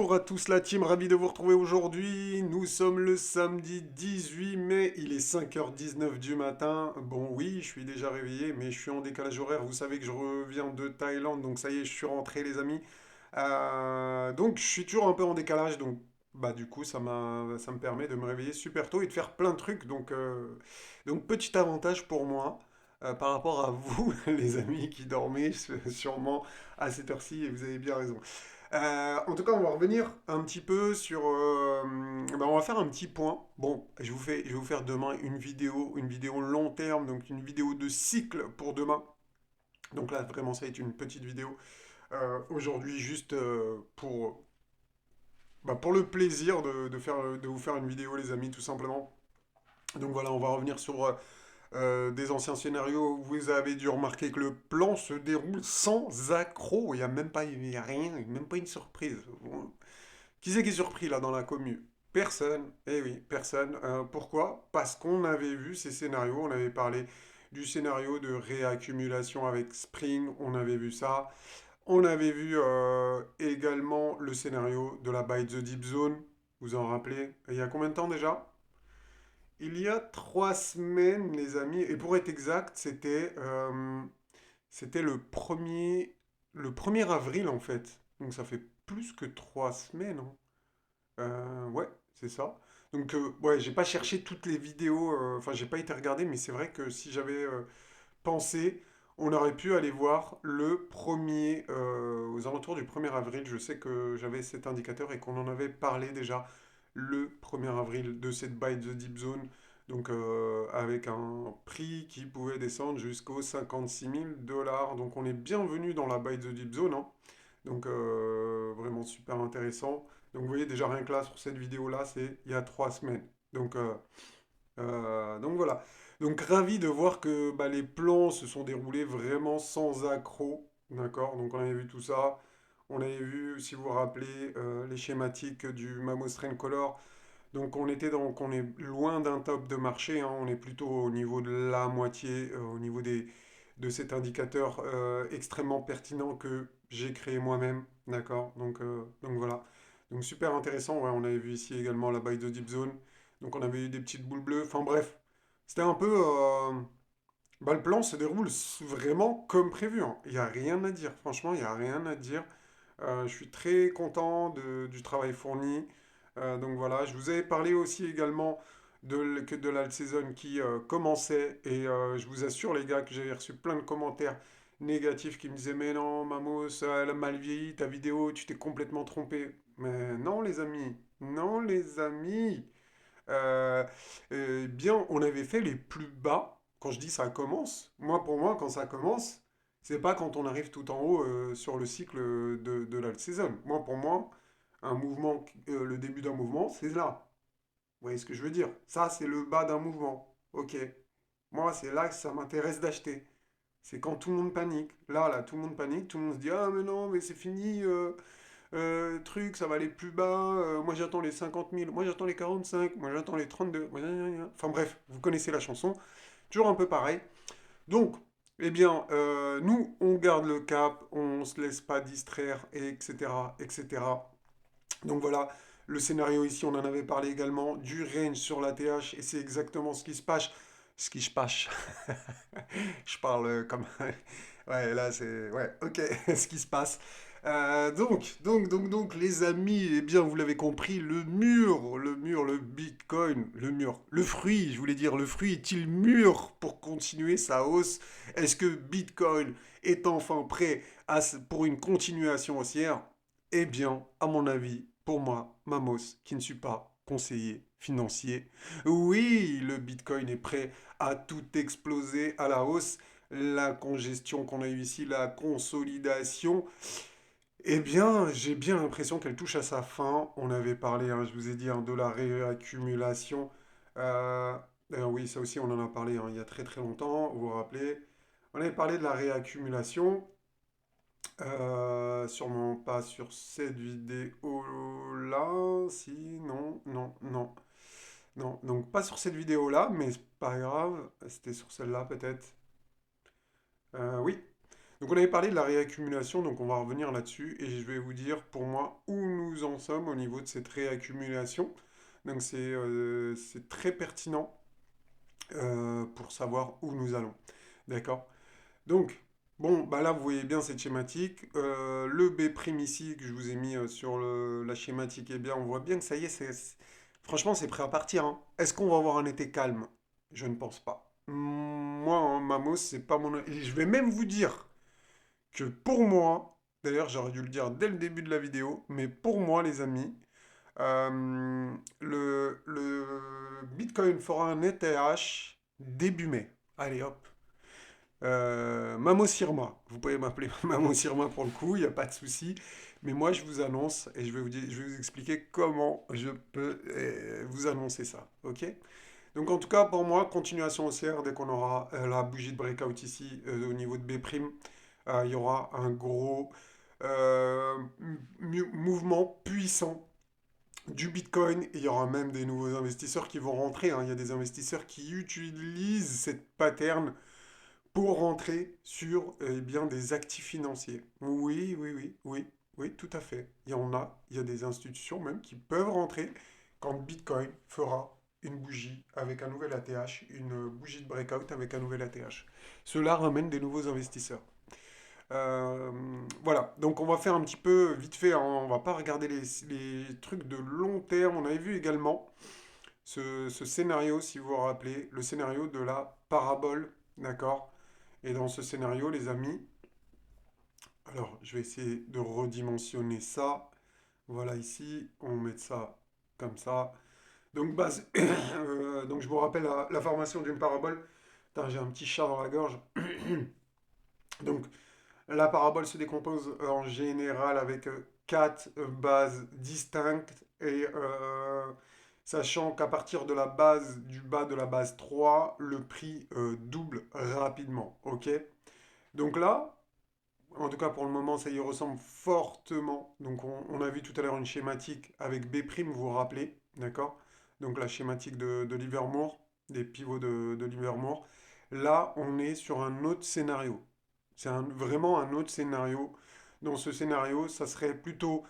Bonjour à tous la team, ravi de vous retrouver aujourd'hui. Nous sommes le samedi 18 mai, il est 5h19 du matin. Bon oui, je suis déjà réveillé, mais je suis en décalage horaire. Vous savez que je reviens de Thaïlande, donc ça y est, je suis rentré les amis. Donc je suis toujours un peu en décalage, donc bah du coup ça me permet de me réveiller super tôt et de faire plein de trucs. Donc petit avantage pour moi par rapport à vous, les amis qui dormez sûrement à cette heure-ci, et vous avez bien raison. En tout cas, on va revenir un petit peu sur. On va faire un petit point. Bon, je vais vous faire demain une vidéo long terme, donc une vidéo de cycle pour demain. Donc là, vraiment, ça va être une petite vidéo. Aujourd'hui, juste pour le plaisir de vous faire une vidéo, les amis, tout simplement. Donc voilà, on va revenir sur des anciens scénarios. Vous avez dû remarquer que le plan se déroule sans accroc. Il y a rien, même pas une surprise. Bon, qui c'est qui est surpris là dans la commu? Personne. Eh oui, personne. Pourquoi? Parce qu'on avait vu ces scénarios, on avait parlé du scénario de réaccumulation avec Spring, on avait vu ça. On avait vu également le scénario de la Buy the Deep Zone, vous en rappelez? Il y a combien de temps déjà? Il y a 3 semaines, les amis, et pour être exact, c'était le premier avril en fait. Donc ça fait plus que 3 semaines, hein. Ouais, c'est ça. Donc, ouais, j'ai pas cherché toutes les vidéos, enfin, j'ai pas été regarder, mais c'est vrai que si j'avais pensé, on aurait pu aller voir le premier, aux alentours du 1er avril. Je sais que j'avais cet indicateur et qu'on en avait parlé déjà le 1er avril de cette buy the deep zone. Donc, avec un prix qui pouvait descendre jusqu'aux 56 000 $. Donc, on est bienvenu dans la buy the deep zone, hein. Donc vraiment super intéressant. Donc vous voyez déjà rien que là sur cette vidéo-là, c'est il y a 3 semaines. Donc voilà. Donc ravi de voir que bah, les plans se sont déroulés vraiment sans accroc. D'accord? Donc on avait vu tout ça. On avait vu, si vous vous rappelez, les schématiques du Mamos Train Color. Donc on est loin d'un top de marché, hein. On est plutôt au niveau de la moitié, au niveau de cet indicateur extrêmement pertinent que j'ai créé moi-même. D'accord? Donc voilà. Donc super intéressant. Ouais, on avait vu ici également la buy de Deep Zone. Donc on avait eu des petites boules bleues. Enfin bref, c'était un peu. Bah, le plan se déroule vraiment comme prévu, hein. Il n'y a rien à dire. Franchement, il n'y a rien à dire. Je suis très content du travail fourni. Donc voilà, je vous avais parlé aussi également de l'alt season qui commençait. Et je vous assure, les gars, que j'avais reçu plein de commentaires négatifs qui me disaient: Mais non, Mamos, elle a mal vieilli ta vidéo, tu t'es complètement trompé. Mais non, les amis, non, les amis. Euh, bien, on avait fait les plus bas. Quand je dis ça commence, moi pour moi, quand ça commence, c'est pas quand on arrive tout en haut sur le cycle de l'alt season. Moi pour moi, un mouvement, le début d'un mouvement, c'est là. Vous voyez ce que je veux dire? Ça, c'est le bas d'un mouvement. Ok. Moi, c'est là que ça m'intéresse d'acheter. C'est quand tout le monde panique. Là, tout le monde panique, tout le monde se dit: Ah, mais non, mais c'est fini. Truc, ça va aller plus bas. Moi j'attends les 50 000, moi j'attends les 45, moi j'attends les 32. Enfin bref, vous connaissez la chanson. Toujours un peu pareil. Donc, eh bien, nous on garde le cap, on se laisse pas distraire, etc. etc. Donc voilà, le scénario ici, on en avait parlé également, du range sur la TH, et c'est exactement ce qui se passe. Ce qui se passe. Je parle comme. Ouais, là, c'est. Ouais, ok, ce qui se passe. Donc, les amis, eh bien, vous l'avez compris, le Bitcoin, le mur, le fruit, je voulais dire, le fruit est-il mûr pour continuer sa hausse? Est-ce que Bitcoin est enfin prêt pour une continuation haussière? Eh bien, à mon avis, pour moi, Mamos, qui ne suis pas conseiller financier, oui, le Bitcoin est prêt à tout exploser à la hausse. La congestion qu'on a eue ici, la consolidation, eh bien, j'ai bien l'impression qu'elle touche à sa fin. On avait parlé, hein, je vous ai dit, hein, de la réaccumulation. Euh, D'ailleurs, oui, ça aussi, on en a parlé, hein, il y a très très longtemps, vous vous rappelez. On avait parlé de la réaccumulation. Sûrement pas sur cette vidéo-là. Si, non, non, non. Non, donc pas sur cette vidéo-là, mais c'est pas grave. C'était sur celle-là peut-être. Oui. Donc on avait parlé de la réaccumulation, donc on va revenir là-dessus et je vais vous dire pour moi où nous en sommes au niveau de cette réaccumulation. Donc c'est très pertinent pour savoir où nous allons. D'accord? Donc, bon, bah là vous voyez bien cette schématique. Le B' ici que je vous ai mis sur la schématique, eh bien on voit bien que ça y est, franchement c'est prêt à partir, hein. Est-ce qu'on va avoir un été calme? Je ne pense pas. Moi, hein, Mamos, c'est pas mon... Et je vais même vous dire que pour moi, d'ailleurs j'aurais dû le dire dès le début de la vidéo, mais pour moi les amis, le Bitcoin fera un ETH début mai. Allez hop. Mamo Sirma, vous pouvez m'appeler Mamo Sirma pour le coup, il n'y a pas de souci. Mais moi je vous annonce et je vais vous expliquer comment je peux vous annoncer ça. Ok? Donc en tout cas pour moi, continuation haussière dès qu'on aura la bougie de breakout ici au niveau de B'. Il y aura un gros mouvement puissant du Bitcoin. Et il y aura même des nouveaux investisseurs qui vont rentrer, hein. Il y a des investisseurs qui utilisent cette pattern pour rentrer sur eh bien, des actifs financiers. Oui, oui, oui, oui, oui, tout à fait. Il y a des institutions même qui peuvent rentrer quand Bitcoin fera une bougie avec un nouvel ATH, une bougie de breakout avec un nouvel ATH. Cela ramène des nouveaux investisseurs. Euh, voilà, donc on va faire un petit peu vite fait, hein, on va pas regarder les trucs de long terme. On avait vu également ce scénario, si vous vous rappelez, le scénario de la parabole, d'accord? Et dans ce scénario, les amis, alors je vais essayer de redimensionner ça. Voilà ici, on met ça comme ça. Donc base, donc je vous rappelle la formation d'une parabole. Putain, j'ai un petit chat dans la gorge. Donc la parabole se décompose en général avec quatre bases distinctes et sachant qu'à partir de la base du bas de la base 3, le prix double rapidement. Ok? Donc là, en tout cas pour le moment, ça y ressemble fortement. Donc on a vu tout à l'heure une schématique avec B', vous vous rappelez, d'accord? Donc la schématique de Livermore, des pivots de Livermore. Là, on est sur un autre scénario. C'est vraiment un autre scénario. Dans ce scénario, ça serait plutôt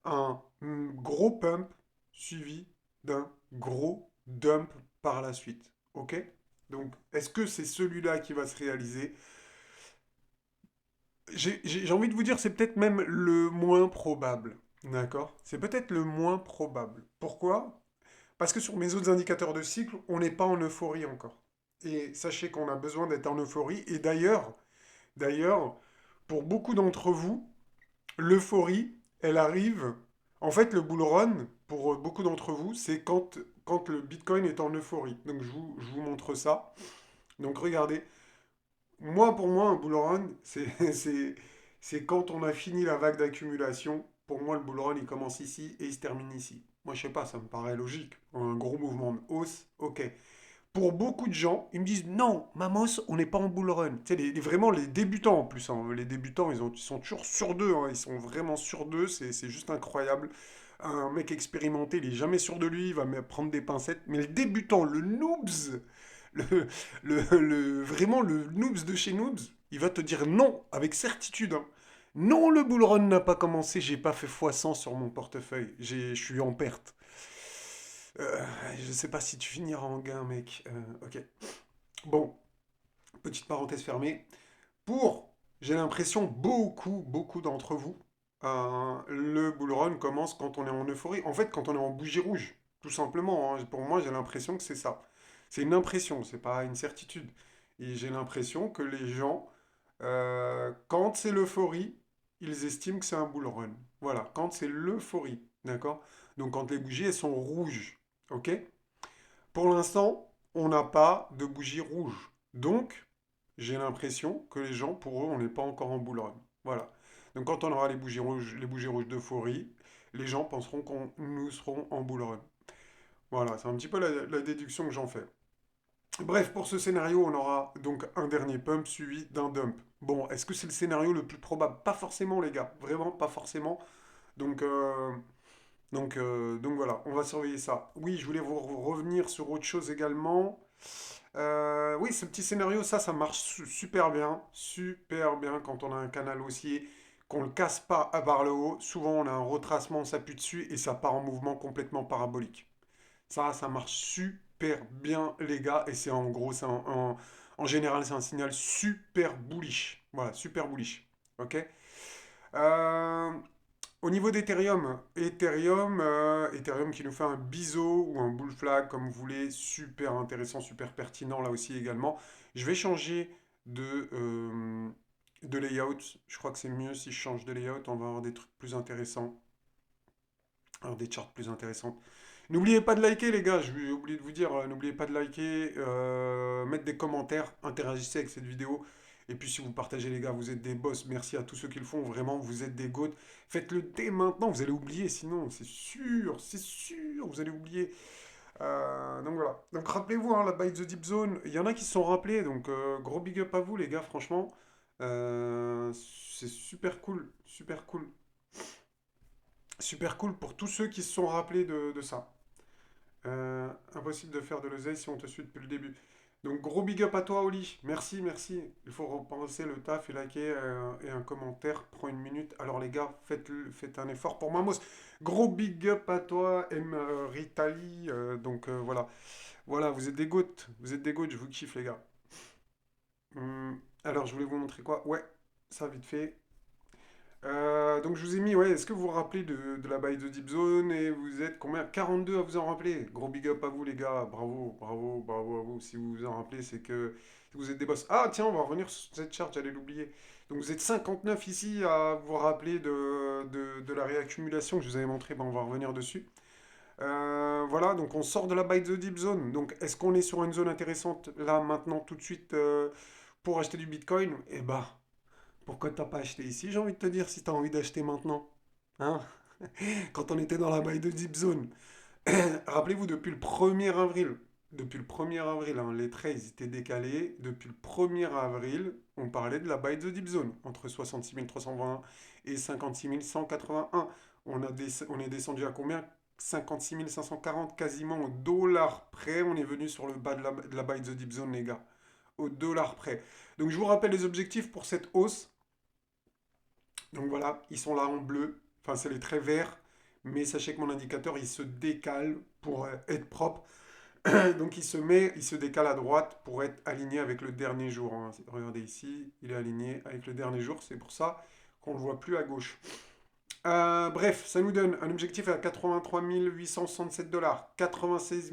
un gros pump suivi d'un gros dump par la suite. Ok? Donc, est-ce que c'est celui-là qui va se réaliser? J'ai envie de vous dire, c'est peut-être même le moins probable. D'accord? C'est peut-être le moins probable. Pourquoi? Parce que sur mes autres indicateurs de cycle, on n'est pas en euphorie encore. Et sachez qu'on a besoin d'être en euphorie. Et d'ailleurs, pour beaucoup d'entre vous, l'euphorie, elle arrive. En fait, le bull run, pour beaucoup d'entre vous, c'est quand le Bitcoin est en euphorie. Donc je vous montre ça. Donc regardez, pour moi, un bull run, c'est quand on a fini la vague d'accumulation. Pour moi, le bull run, il commence ici et il se termine ici. Moi, je sais pas, ça me paraît logique. Un gros mouvement de hausse, ok. Pour beaucoup de gens, ils me disent non, Mamos, on n'est pas en bull run. Tu sais, vraiment les débutants en plus, hein. Les débutants, ils sont toujours sur d'eux, hein. Ils sont vraiment sur d'eux, c'est juste incroyable. Un mec expérimenté, il est jamais sûr de lui, il va prendre des pincettes. Mais le débutant, le noobs, le, vraiment le noobs de chez noobs, il va te dire non, avec certitude, hein. Non, le bull run n'a pas commencé, j'ai pas fait x100 sur mon portefeuille, je suis en perte. Euh, je sais pas si tu finiras en gain, mec. Ok. Bon, petite parenthèse fermée. Pour, j'ai l'impression, beaucoup d'entre vous, le bull run commence quand on est en euphorie. En fait, quand on est en bougie rouge, tout simplement, hein. Pour moi, j'ai l'impression que c'est ça. C'est une impression, c'est pas une certitude. Et j'ai l'impression que les gens, quand c'est l'euphorie, ils estiment que c'est un bull run. Voilà, quand c'est l'euphorie, d'accord? Donc quand les bougies, elles sont rouges, ok? Pour l'instant, on n'a pas de bougie rouge. Donc, j'ai l'impression que les gens, pour eux, on n'est pas encore en bull run. Voilà. Donc, quand on aura les bougies rouges d'euphorie, les gens penseront qu'on nous serons en bull run. Voilà, c'est un petit peu la déduction que j'en fais. Bref, pour ce scénario, on aura donc un dernier pump suivi d'un dump. Bon, est-ce que c'est le scénario le plus probable? Pas forcément, les gars. Vraiment, pas forcément. Donc, donc voilà, on va surveiller ça. Oui, je voulais vous revenir sur autre chose également. Oui, ce petit scénario, ça marche super bien quand on a un canal haussier, qu'on le casse pas à barre le haut. Souvent, on a un retracement, on s'appuie dessus et ça part en mouvement complètement parabolique. Ça marche super bien, les gars, et c'est en gros, en général, c'est un signal super bullish. Voilà, super bullish. Ok? Euh, Au niveau d'Ethereum, Ethereum qui nous fait un biseau ou un bull flag, comme vous voulez, super intéressant, super pertinent là aussi également. Je vais changer de layout. Je crois que c'est mieux si je change de layout, on va avoir des trucs plus intéressants, alors des charts plus intéressantes. N'oubliez pas de liker les gars, je vais oublier de vous dire, n'oubliez pas de liker, mettre des commentaires, interagissez avec cette vidéo. Et puis si vous partagez les gars, vous êtes des boss, merci à tous ceux qui le font, vraiment, vous êtes des goats. Faites-le dès maintenant, vous allez oublier sinon, c'est sûr, vous allez oublier. Donc voilà, donc rappelez-vous, hein, la Buy the Deep Zone, il y en a qui se sont rappelés, donc gros big up à vous les gars, franchement. C'est super cool, super cool. Super cool pour tous ceux qui se sont rappelés de ça. Impossible de faire de l'oseille si on te suit depuis le début. Donc gros big up à toi Oli, merci, merci. Il faut repenser le taf et liker et un commentaire prend une minute. Alors les gars, faites un effort pour Mamos. Gros big up à toi M Ritali. Voilà, voilà, vous êtes des goats, je vous kiffe les gars. Alors je voulais vous montrer quoi? Ouais, ça vite fait. Donc je vous ai mis, ouais, est-ce que vous vous rappelez de la baille de Deep Zone et vous êtes combien? 42 à vous en rappeler. Gros big up à vous les gars, bravo, bravo, bravo à vous. Si vous vous en rappelez, c'est que vous êtes des boss. Ah tiens, on va revenir sur cette charte, j'allais l'oublier. Donc vous êtes 59 ici à vous rappeler de la réaccumulation que je vous avais montré, ben, on va revenir dessus. Voilà, donc on sort de la baille de Deep Zone. Donc est-ce qu'on est sur une zone intéressante là, maintenant, tout de suite pour acheter du Bitcoin? Eh bah. Pourquoi t'as pas acheté ici, j'ai envie de te dire, si t'as envie d'acheter maintenant? Hein? Quand on était dans la baille de Deep Zone. Rappelez-vous, depuis le 1er avril, hein, les traits ils étaient décalés. Depuis le 1er avril, on parlait de la baille de Deep Zone, entre 66 320 et 56 181. On est descendu à combien? 56 540, quasiment au dollar près. On est venu sur le bas de la baille de Deep Zone, les gars. Au dollar près. Donc je vous rappelle les objectifs pour cette hausse. Donc voilà, ils sont là en bleu. Enfin, c'est les traits verts. Mais sachez que mon indicateur, il se décale pour être propre. Donc il se décale à droite pour être aligné avec le dernier jour, hein. Regardez ici, il est aligné avec le dernier jour. C'est pour ça qu'on ne le voit plus à gauche. Bref, ça nous donne un objectif à 83 867 dollars, 96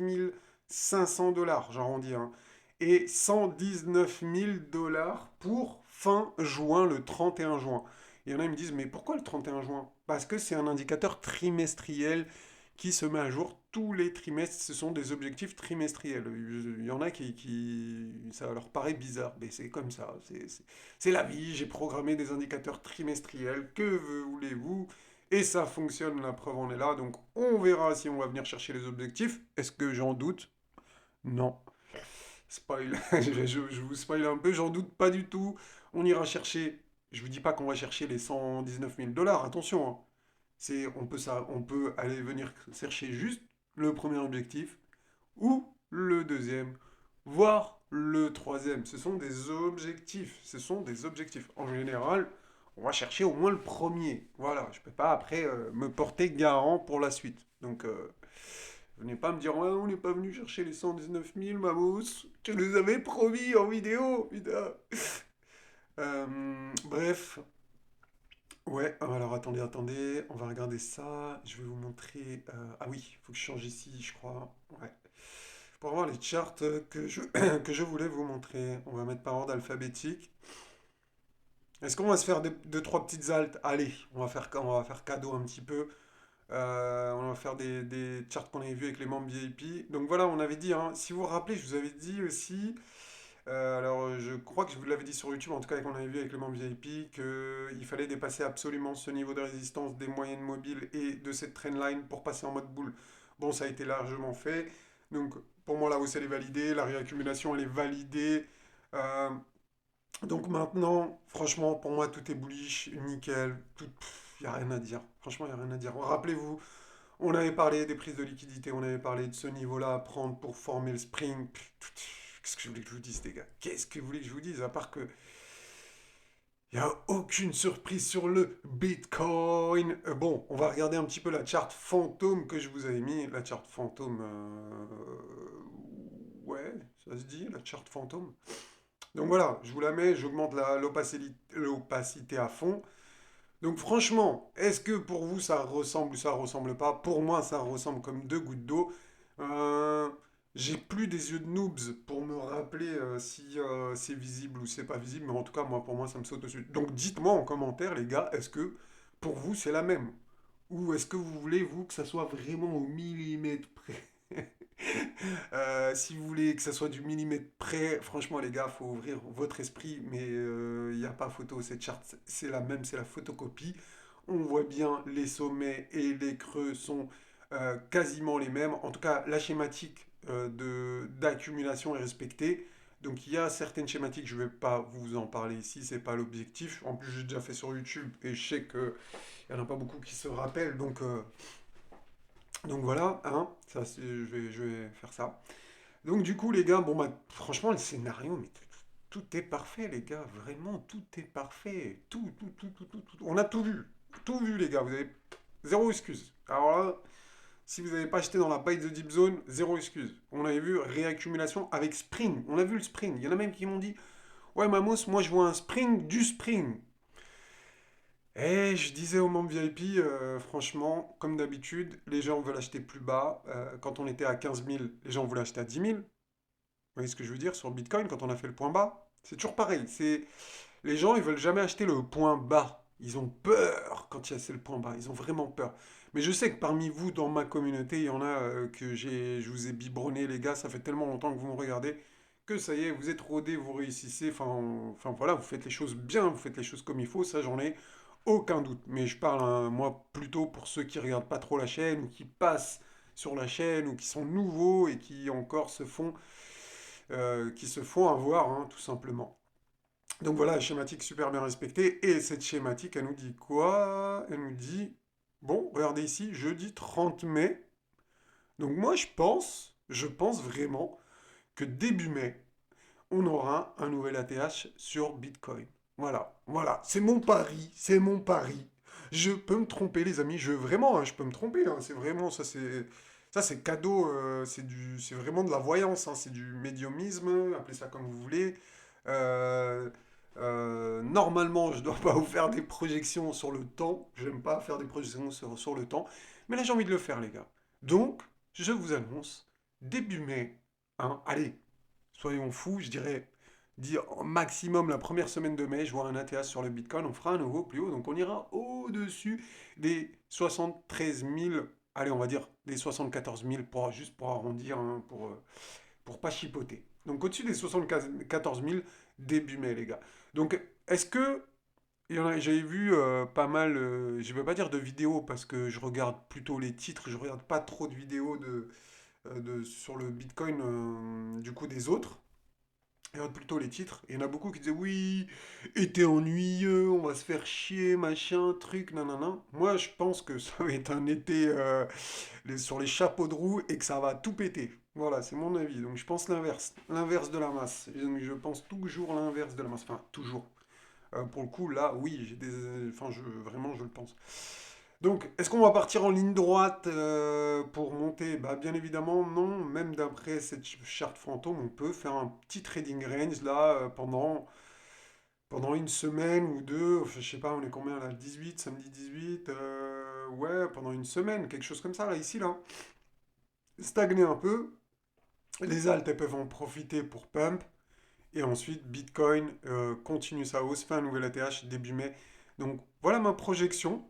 500 dollars, j'arrondis, hein, et 119 000 dollars pour fin juin, le 31 juin. Il y en a qui me disent, mais pourquoi le 31 juin? Parce que c'est un indicateur trimestriel qui se met à jour tous les trimestres. Ce sont des objectifs trimestriels. Il y en a ça leur paraît bizarre, mais c'est comme ça. C'est la vie. J'ai programmé des indicateurs trimestriels. Que voulez-vous? Et ça fonctionne, la preuve en est là. Donc on verra si on va venir chercher les objectifs. Est-ce que j'en doute? Non. Spoil. Je vous spoil un peu, j'en doute pas du tout. On ira chercher. Je vous dis pas qu'on va chercher les 119 000 dollars, attention, hein. On peut aller venir chercher juste le premier objectif ou le deuxième, voire le troisième. Ce sont des objectifs. Ce sont des objectifs. En général, on va chercher au moins le premier. Voilà, je ne peux pas après me porter garant pour la suite. Donc, venez pas me dire, ouais, on n'est pas venu chercher les 119 000, Mamous. Tu nous avais promis en vidéo, putain. Bref, ouais, alors attendez, on va regarder ça. Je vais vous montrer. Ah oui, il faut que je change ici, je crois. Ouais. Pour voir les charts que je voulais vous montrer, on va mettre par ordre alphabétique. Est-ce qu'on va se faire deux, trois petites haltes? Allez, on va faire cadeau un petit peu. On va faire des charts qu'on avait vus avec les membres VIP. Donc voilà, on avait dit, hein, si vous vous rappelez, je vous avais dit aussi. Alors, je crois que je vous l'avais dit sur YouTube, en tout cas, qu'on avait vu avec le membre VIP, qu'il fallait dépasser absolument ce niveau de résistance des moyennes mobiles et de cette trendline pour passer en mode boule. Bon, ça a été largement fait. Donc, pour moi, la hausse, elle est validée. La réaccumulation, elle est validée. Euh, donc maintenant, franchement, pour moi, tout est bullish, nickel. Il n'y a rien à dire. Franchement, il n'y a rien à dire. Rappelez-vous, on avait parlé des prises de liquidité, on avait parlé de ce niveau-là à prendre pour former le spring. Qu'est-ce que je voulais que je vous dise, les gars? Qu'est-ce que vous voulez que je vous dise? À part que il n'y a aucune surprise sur le Bitcoin. Bon, on va regarder un petit peu la charte fantôme que je vous avais mis. La charte fantôme. Ouais, ça se dit, la charte fantôme. Donc voilà, je vous la mets, j'augmente l'opacité à fond. Donc franchement, est-ce que pour vous ça ressemble ou ça ressemble pas? Pour moi, ça ressemble comme deux gouttes d'eau. Euh, j'ai plus des yeux de noobs pour me rappeler si c'est visible ou c'est pas visible, mais en tout cas, moi, pour moi, ça me saute dessus. Donc dites-moi en commentaire, les gars, est-ce que pour vous c'est la même? Ou est-ce que vous voulez, vous, que ça soit vraiment au millimètre près? Si vous voulez que ça soit du millimètre près, franchement les gars, faut ouvrir votre esprit, mais il n'y a pas photo, cette charte, c'est la même, c'est la photocopie. On voit bien les sommets et les creux sont quasiment les mêmes. En tout cas, la schématique d'accumulation est respectée. Donc il y a certaines schématiques, je ne vais pas vous en parler ici, c'est pas l'objectif. En plus, j'ai déjà fait sur YouTube et je sais qu'il n'y en a pas beaucoup qui se rappellent, donc voilà, hein, ça, je vais faire ça. Donc du coup les gars, bon bah franchement le scénario, mais tout est parfait les gars, vraiment tout est parfait. Tout. On a tout vu les gars, vous avez zéro excuse. Alors là, si vous n'avez pas acheté dans la buy the deep zone, zéro excuse. On avait vu réaccumulation avec Spring, on a vu le Spring. Il y en a même qui m'ont dit, ouais Mamos, moi je vois un Spring du Spring. Et je disais aux membres VIP, franchement, comme d'habitude, les gens veulent acheter plus bas. Quand on était à 15 000, les gens voulaient acheter à 10 000. Vous voyez ce que je veux dire sur Bitcoin quand on a fait le point bas? C'est toujours pareil. Les gens, ils veulent jamais acheter le point bas. Ils ont peur quand c'est le point bas. Ils ont vraiment peur. Mais je sais que parmi vous, dans ma communauté, il y en a je vous ai biberonné, les gars. Ça fait tellement longtemps que vous me regardez que ça y est, vous êtes rodés, vous réussissez. Enfin voilà, vous faites les choses bien, vous faites les choses comme il faut. Ça, j'en ai aucun doute. Mais je parle, hein, moi, plutôt pour ceux qui regardent pas trop la chaîne ou qui passent sur la chaîne ou qui sont nouveaux et qui encore qui se font avoir, hein, tout simplement. Donc voilà, la schématique super bien respectée. Et cette schématique, elle nous dit quoi? Elle nous dit, bon, regardez ici, jeudi 30 mai. Donc moi, je pense vraiment que début mai, on aura un nouvel ATH sur Bitcoin. Voilà, c'est mon pari, c'est mon pari. Je peux me tromper, les amis, vraiment, hein, je peux me tromper, hein, c'est vraiment, ça c'est cadeau, c'est vraiment de la voyance, hein, c'est du médiumisme, appelez ça comme vous voulez. Euh, Normalement, je ne dois pas vous faire des projections sur le temps, j'aime pas faire des projections sur le temps, mais là j'ai envie de le faire, les gars. Donc, je vous annonce, début mai, hein, allez, soyons fous, je dirais dire au maximum la première semaine de mai, je vois un ATH sur le Bitcoin, on fera un nouveau plus haut, donc on ira au-dessus des 73 000, allez, on va dire des 74 000, juste pour arrondir, hein, pour pas chipoter. Donc au-dessus des 74 000 début mai, les gars. Donc est-ce que j'avais vu pas mal, je ne vais pas dire de vidéos parce que je regarde plutôt les titres, je regarde pas trop de vidéos sur le Bitcoin du coup des autres. Je regarde plutôt les titres. Il y en a beaucoup qui disaient oui, été ennuyeux, on va se faire chier, machin, truc, nanana. Moi, je pense que ça va être un été sur les chapeaux de roue et que ça va tout péter. Voilà, c'est mon avis. Donc je pense l'inverse de la masse. Donc je pense toujours l'inverse de la masse. Enfin, toujours. Pour le coup, là, oui, enfin, vraiment, je le pense. Donc, est-ce qu'on va partir en ligne droite pour monter? Bah, bien évidemment, non. Même d'après cette charte fantôme, on peut faire un petit trading range là pendant une semaine ou deux. Enfin, je sais pas, on est combien là? 18, samedi 18. Ouais, pendant une semaine, quelque chose comme ça là, ici là. Stagner un peu. Les altes, elles peuvent en profiter pour pump. Et ensuite, Bitcoin continue sa hausse, fait un nouvel ATH début mai. Donc, voilà ma projection.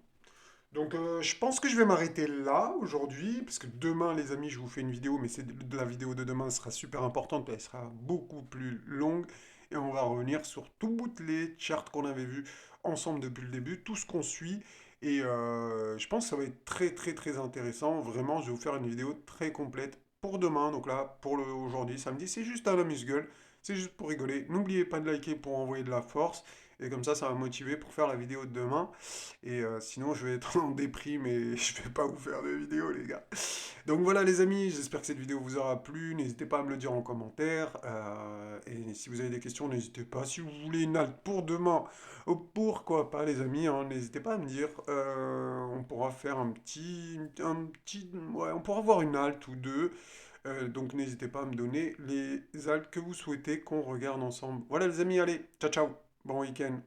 Donc je pense que je vais m'arrêter là aujourd'hui, parce que demain les amis je vous fais une vidéo, mais la vidéo de demain sera super importante, elle sera beaucoup plus longue, et on va revenir sur toutes les charts qu'on avait vues ensemble depuis le début, tout ce qu'on suit, et je pense que ça va être très très très intéressant, vraiment je vais vous faire une vidéo très complète pour demain, donc là pour aujourd'hui samedi, c'est juste un amuse-gueule, c'est juste pour rigoler, n'oubliez pas de liker pour envoyer de la force, et comme ça va me motiver pour faire la vidéo de demain. Et sinon, je vais être en déprime et je vais pas vous faire de vidéo, les gars. Donc voilà les amis, j'espère que cette vidéo vous aura plu. N'hésitez pas à me le dire en commentaire. Et si vous avez des questions, n'hésitez pas. Si vous voulez une halte pour demain, pourquoi pas les amis, hein, n'hésitez pas à me dire. On pourra faire ouais, on pourra voir une halte ou deux. Donc n'hésitez pas à me donner les haltes que vous souhaitez qu'on regarde ensemble. Voilà les amis, allez, ciao ciao, bon week-end.